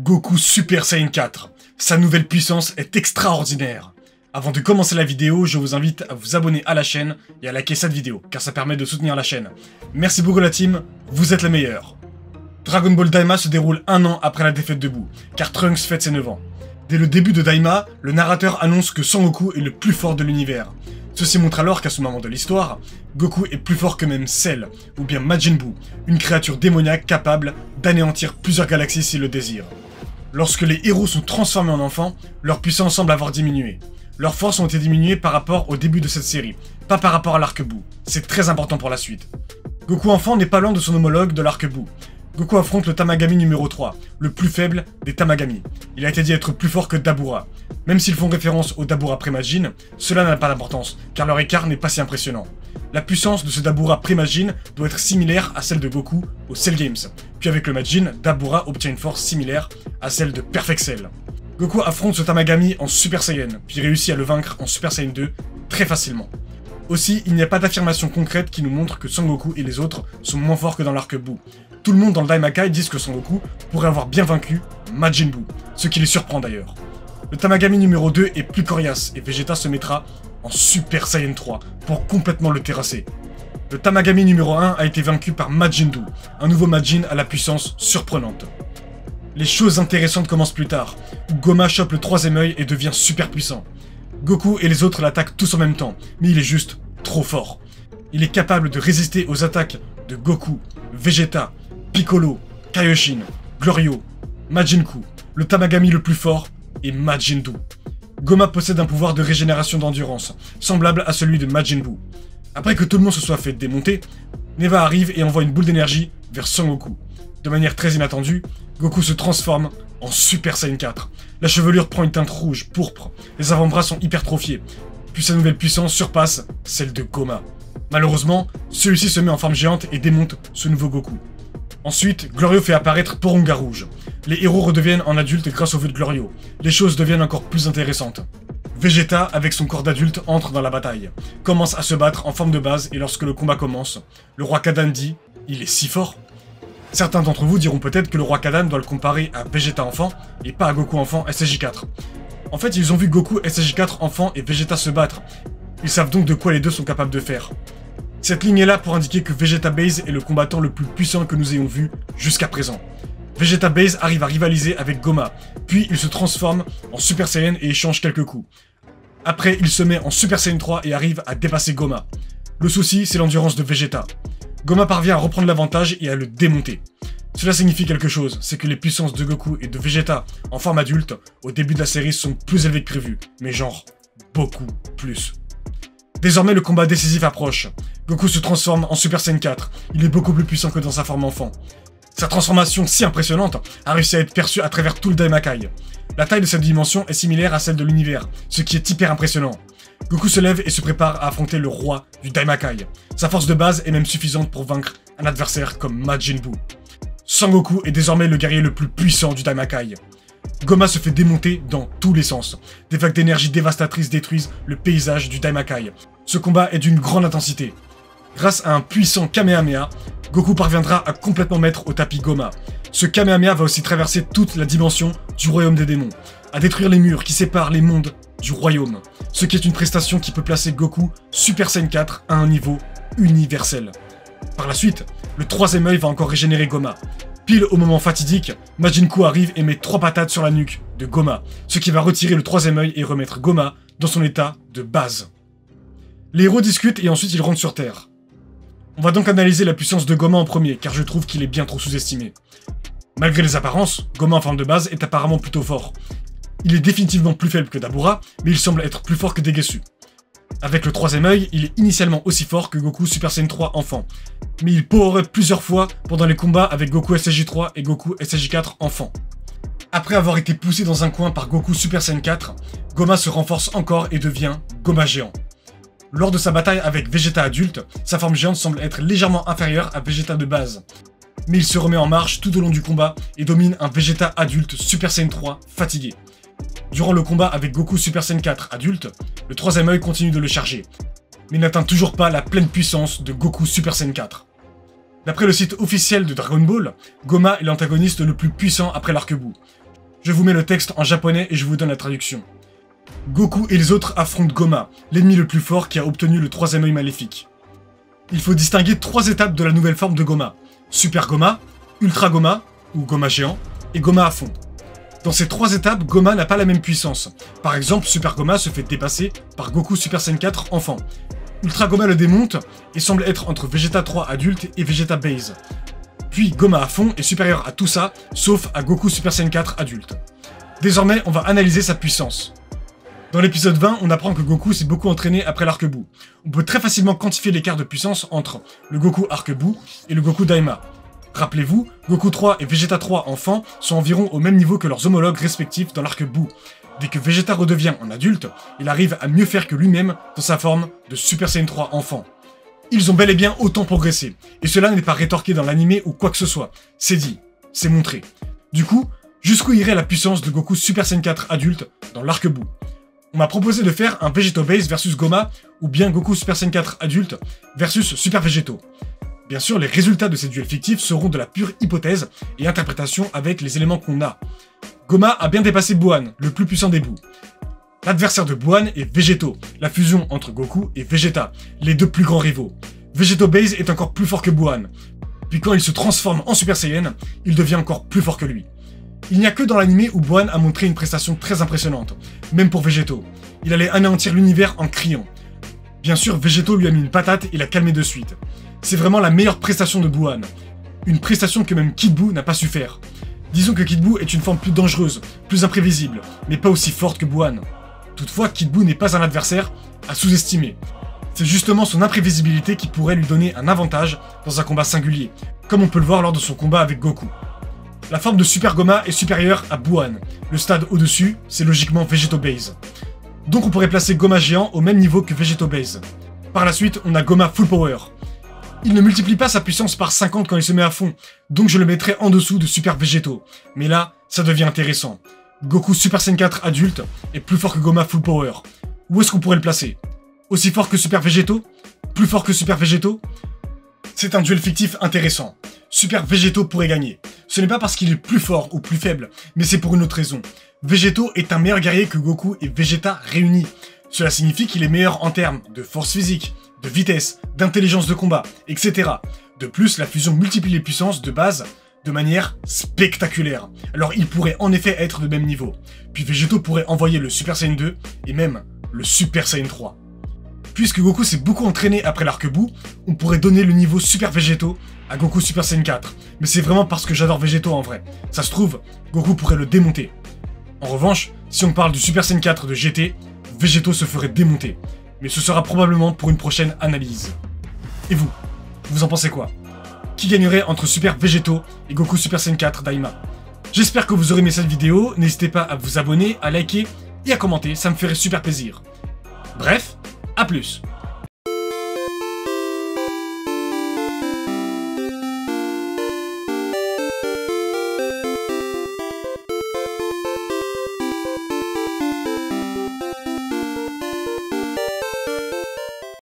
Goku Super Saiyan 4. Sa nouvelle puissance est extraordinaire. Avant de commencer la vidéo, je vous invite à vous abonner à la chaîne et à liker cette vidéo, car ça permet de soutenir la chaîne. Merci beaucoup la team, vous êtes les meilleurs. Dragon Ball Daima se déroule un an après la défaite de Buu, car Trunks fête ses 9 ans. Dès le début de Daima, le narrateur annonce que Son Goku est le plus fort de l'univers. Ceci montre alors qu'à ce moment de l'histoire, Goku est plus fort que même Cell, ou bien Majin Buu, une créature démoniaque capable d'anéantir plusieurs galaxies s'il le désire. Lorsque les héros sont transformés en enfants, leur puissance semble avoir diminué. Leurs forces ont été diminuées par rapport au début de cette série, pas par rapport à l'arc Buu. C'est très important pour la suite. Goku enfant n'est pas loin de son homologue de l'arc Buu. Goku affronte le Tamagami numéro 3, le plus faible des Tamagami. Il a été dit être plus fort que Dabura. Même s'ils font référence au Dabura Pré-Majin, cela n'a pas d'importance, car leur écart n'est pas si impressionnant. La puissance de ce Dabura Pré-Majin doit être similaire à celle de Goku au Cell Games. Puis avec le Majin, Dabura obtient une force similaire à celle de Perfect Cell. Goku affronte ce Tamagami en Super Saiyan, puis réussit à le vaincre en Super Saiyan 2 très facilement. Aussi, il n'y a pas d'affirmation concrète qui nous montre que Son Goku et les autres sont moins forts que dans l'arc Buu. Tout le monde dans le Daimakai dit que Son Goku pourrait avoir bien vaincu Majin Buu, ce qui les surprend d'ailleurs. Le Tamagami numéro 2 est plus coriace et Vegeta se mettra en Super Saiyan 3 pour complètement le terrasser. Le Tamagami numéro 1 a été vaincu par Majin Buu, un nouveau Majin à la puissance surprenante. Les choses intéressantes commencent plus tard, où Goma chope le troisième œil et devient super puissant. Goku et les autres l'attaquent tous en même temps, mais il est juste trop fort. Il est capable de résister aux attaques de Goku, Vegeta, Piccolo, Kaioshin, Glorio, Majin Buu, le Tamagami le plus fort, et Majin Buu. Goma possède un pouvoir de régénération d'endurance, semblable à celui de Majin Buu. Après que tout le monde se soit fait démonter, Neva arrive et envoie une boule d'énergie vers Son Goku. De manière très inattendue, Goku se transforme en Super Saiyan 4. La chevelure prend une teinte rouge, pourpre, les avant-bras sont hypertrophiés, puis sa nouvelle puissance surpasse celle de Goma. Malheureusement, celui-ci se met en forme géante et démonte ce nouveau Goku. Ensuite, Glorio fait apparaître Porunga rouge. Les héros redeviennent en adultes grâce au vœu de Glorio. Les choses deviennent encore plus intéressantes. Vegeta, avec son corps d'adulte, entre dans la bataille, commence à se battre en forme de base et lorsque le combat commence, le roi Kadan dit « Il est si fort !» Certains d'entre vous diront peut-être que le roi Kadan doit le comparer à Vegeta enfant et pas à Goku enfant SSJ4. En fait, ils ont vu Goku SSJ4 enfant et Vegeta se battre. Ils savent donc de quoi les deux sont capables de faire. Cette ligne est là pour indiquer que Vegeta Base est le combattant le plus puissant que nous ayons vu jusqu'à présent. Vegeta Base arrive à rivaliser avec Goma, puis il se transforme en Super Saiyan et échange quelques coups. Après, il se met en Super Saiyan 3 et arrive à dépasser Goma. Le souci, c'est l'endurance de Vegeta. Goma parvient à reprendre l'avantage et à le démonter. Cela signifie quelque chose, c'est que les puissances de Goku et de Vegeta en forme adulte, au début de la série, sont plus élevées que prévu, mais genre, beaucoup plus. Désormais, le combat décisif approche. Goku se transforme en Super Saiyan 4, il est beaucoup plus puissant que dans sa forme enfant. Sa transformation si impressionnante a réussi à être perçue à travers tout le Daimakai. La taille de cette dimension est similaire à celle de l'univers, ce qui est hyper impressionnant. Goku se lève et se prépare à affronter le roi du Daimakai. Sa force de base est même suffisante pour vaincre un adversaire comme Majin Buu. Son Goku est désormais le guerrier le plus puissant du Daimakai. Goma se fait démonter dans tous les sens. Des vagues d'énergie dévastatrices détruisent le paysage du Daimakai. Ce combat est d'une grande intensité. Grâce à un puissant Kamehameha, Goku parviendra à complètement mettre au tapis Goma. Ce Kamehameha va aussi traverser toute la dimension du royaume des démons, à détruire les murs qui séparent les mondes du royaume, ce qui est une prestation qui peut placer Goku Super Saiyan 4 à un niveau universel. Par la suite, le troisième œil va encore régénérer Goma. Pile au moment fatidique, Majin Buu arrive et met 3 patates sur la nuque de Goma, ce qui va retirer le troisième œil et remettre Goma dans son état de base. Les héros discutent et ensuite ils rentrent sur Terre. On va donc analyser la puissance de Goma en premier, car je trouve qu'il est bien trop sous-estimé. Malgré les apparences, Goma en forme de base est apparemment plutôt fort. Il est définitivement plus faible que Dabura, mais il semble être plus fort que Degesu. Avec le troisième œil, il est initialement aussi fort que Goku Super Saiyan 3 enfant, mais il powerait plusieurs fois pendant les combats avec Goku SSJ3 et Goku SSJ4 enfant. Après avoir été poussé dans un coin par Goku Super Saiyan 4, Goma se renforce encore et devient Goma géant. Lors de sa bataille avec Vegeta adulte, sa forme géante semble être légèrement inférieure à Vegeta de base. Mais il se remet en marche tout au long du combat et domine un Vegeta adulte Super Saiyan 3 fatigué. Durant le combat avec Goku Super Saiyan 4 adulte, le troisième œil continue de le charger, mais n'atteint toujours pas la pleine puissance de Goku Super Saiyan 4. D'après le site officiel de Dragon Ball, Goma est l'antagoniste le plus puissant après l'arc Buu. Je vous mets le texte en japonais et je vous donne la traduction. Goku et les autres affrontent Goma, l'ennemi le plus fort qui a obtenu le troisième œil maléfique. Il faut distinguer 3 étapes de la nouvelle forme de Goma. Super Goma, Ultra Goma, ou Goma géant, et Goma à fond. Dans ces 3 étapes, Goma n'a pas la même puissance. Par exemple, Super Goma se fait dépasser par Goku Super Saiyan 4 enfant. Ultra Goma le démonte et semble être entre Vegeta 3 adulte et Vegeta Base. Puis Goma à fond est supérieur à tout ça, sauf à Goku Super Saiyan 4 adulte. Désormais, on va analyser sa puissance. Dans l'épisode 20, on apprend que Goku s'est beaucoup entraîné après l'arc-bout. On peut très facilement quantifier l'écart de puissance entre le Goku arc-bout et le Goku Daima. Rappelez-vous, Goku 3 et Vegeta 3 enfant sont environ au même niveau que leurs homologues respectifs dans l'arc-bout. Dès que Vegeta redevient en adulte, il arrive à mieux faire que lui-même dans sa forme de Super Saiyan 3 enfant. Ils ont bel et bien autant progressé, et cela n'est pas rétorqué dans l'anime ou quoi que ce soit. C'est dit, c'est montré. Du coup, jusqu'où irait la puissance de Goku Super Saiyan 4 adulte dans l'arc-bout? On m'a proposé de faire un Vegeto Base versus Goma, ou bien Goku Super Saiyan 4 adulte versus Super Vegeto. Bien sûr, les résultats de ces duels fictifs seront de la pure hypothèse et interprétation avec les éléments qu'on a. Goma a bien dépassé Buan, le plus puissant des bouts. L'adversaire de Buan est Vegeto, la fusion entre Goku et Vegeta, les 2 plus grands rivaux. Vegeto Base est encore plus fort que Buan, puis quand il se transforme en Super Saiyan, il devient encore plus fort que lui. Il n'y a que dans l'anime où Buan a montré une prestation très impressionnante, même pour Vegeto. Il allait anéantir l'univers en criant. Bien sûr, Vegeto lui a mis une patate et l'a calmé de suite. C'est vraiment la meilleure prestation de Buan. Une prestation que même Kid Buu n'a pas su faire. Disons que Kid Buu est une forme plus dangereuse, plus imprévisible, mais pas aussi forte que Buan. Toutefois, Kid Buu n'est pas un adversaire à sous-estimer. C'est justement son imprévisibilité qui pourrait lui donner un avantage dans un combat singulier, comme on peut le voir lors de son combat avec Goku. La forme de Super Goma est supérieure à Buan. Le stade au-dessus, c'est logiquement Vegeto Base. Donc on pourrait placer Goma géant au même niveau que Vegeto Base. Par la suite, on a Goma Full Power. Il ne multiplie pas sa puissance par 50 quand il se met à fond, donc je le mettrais en dessous de Super Vegeto. Mais là, ça devient intéressant. Goku Super Saiyan 4 adulte est plus fort que Goma Full Power. Où est-ce qu'on pourrait le placer? Aussi fort que Super Vegeto? Plus fort que Super Vegeto? C'est un duel fictif intéressant. Super Vegeto pourrait gagner. Ce n'est pas parce qu'il est plus fort ou plus faible, mais c'est pour une autre raison. Vegeto est un meilleur guerrier que Goku et Vegeta réunis. Cela signifie qu'il est meilleur en termes de force physique, de vitesse, d'intelligence de combat, etc. De plus, la fusion multiplie les puissances de base de manière spectaculaire. Alors il pourrait en effet être de même niveau. Puis Vegeto pourrait envoyer le Super Saiyan 2 et même le Super Saiyan 3. Puisque Goku s'est beaucoup entraîné après l'arc-bout, on pourrait donner le niveau Super Vegeto à Goku Super Saiyan 4. Mais c'est vraiment parce que j'adore Vegeto en vrai. Ça se trouve, Goku pourrait le démonter. En revanche, si on parle du Super Saiyan 4 de GT, Vegeto se ferait démonter. Mais ce sera probablement pour une prochaine analyse. Et vous en pensez quoi? Qui gagnerait entre Super Vegeto et Goku Super Saiyan 4 Daima? J'espère que vous aurez aimé cette vidéo, n'hésitez pas à vous abonner, à liker et à commenter, ça me ferait super plaisir. Bref, à plus.